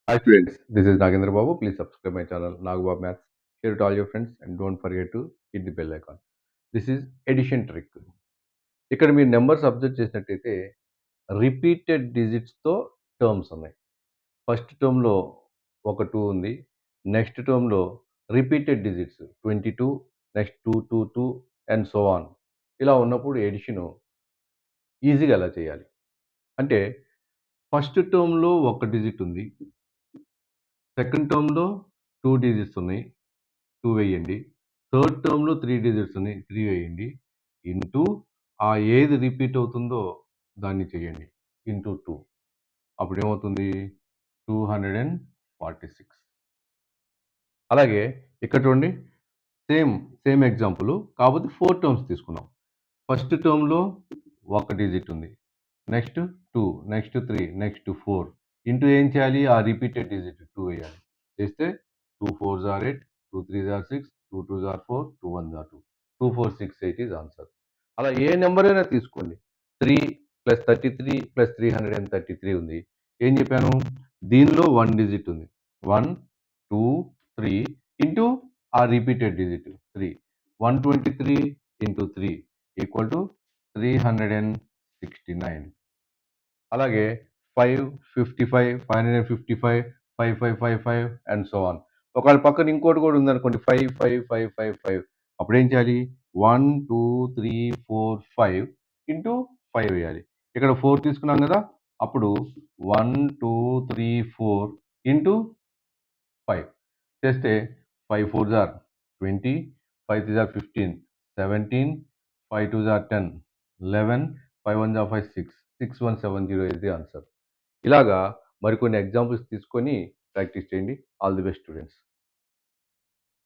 Hi students, this is Nagendra Babu. Please subscribe my channel Nagbabu Maths. Share it to all your friends and don't forget to hit the bell icon. This is addition trick. ఇక్కడ మీరు numbers observe చేసినట్టయితే repeated డిజిట్స్తో terms ఉన్నాయి. First టర్మ్లో ఒక 2 ఉంది. Next టర్మ్లో repeated digits 22, next 2, 2, 2 and so on. ఇలా ఉన్నప్పుడు ఎడిషన్ ఈజీగా ఎలా చేయాలి అంటే ఫస్ట్ టర్మ్లో ఒక డిజిట్ ఉంది. సెకండ్ టర్మ్లో 2 డిజిట్స్ ఉన్నాయి. 2 వేయండి. థర్డ్ టర్మ్‌లో 3 డిజిట్స్ ఉన్నాయి. 3 వేయండి. ఇంటూ ఏది రిపీట్ అవుతుందో దాన్ని చేయండి. ఇంటూ 2 అప్పుడేమవుతుంది? 246. అలాగే ఇక్కడ చూడండి సేమ్ ఎగ్జాంపుల్ కాకపోతే 4 టర్మ్స్ తీసుకున్నాం. ఫస్ట్ టర్మ్‌లో ఒక డిజిట్ ఉంది. నెక్స్ట్ 2, నెక్స్ట్ 3, నెక్స్ట్ 4 ఇంటూ ఏం చేయాలి? ఆ రిపీటెడ్ డిజిట్ 2 వేయాలి. చేస్తే 2 4s are 8, 2 3s are 6, 2 2s are 4, 2 1s are 2. 2 4 6 8 is answer. అలా ఏ నెంబర్ అయినా తీసుకోండి. 3 + 33 + 333 ఉంది. ఏం చెప్పాను? దీనిలో 1 డిజిట్ ఉంది. 1 2 3 ఇంటూ ఆ repeated digit 3. 123 into 3 equal to 369. అలాగే 5 55 555 5555 అండ్ సో ఆన్. ఒకవేళ పక్కన ఇంకోటి కూడా ఉందనుకోండి 5 5 5 5 5 అప్పుడేం చేయాలి? 1 2 3 4 5 ఇంటూ 5 వేయాలి. ఇక్కడ 4 తీసుకున్నాం కదా! అప్పుడు 1 2 3 4 ఇంటూ 5 చేస్తే 5 4s are 20, 5 3s are 15, 17, 5 2s are 10, 11, 5 1s are 5 6, 6170 is the answer. ఇలాగా మరికొన్ని ఎగ్జాంపుల్స్ తీసుకొని ప్రాక్టీస్ చేయండి. All the best students.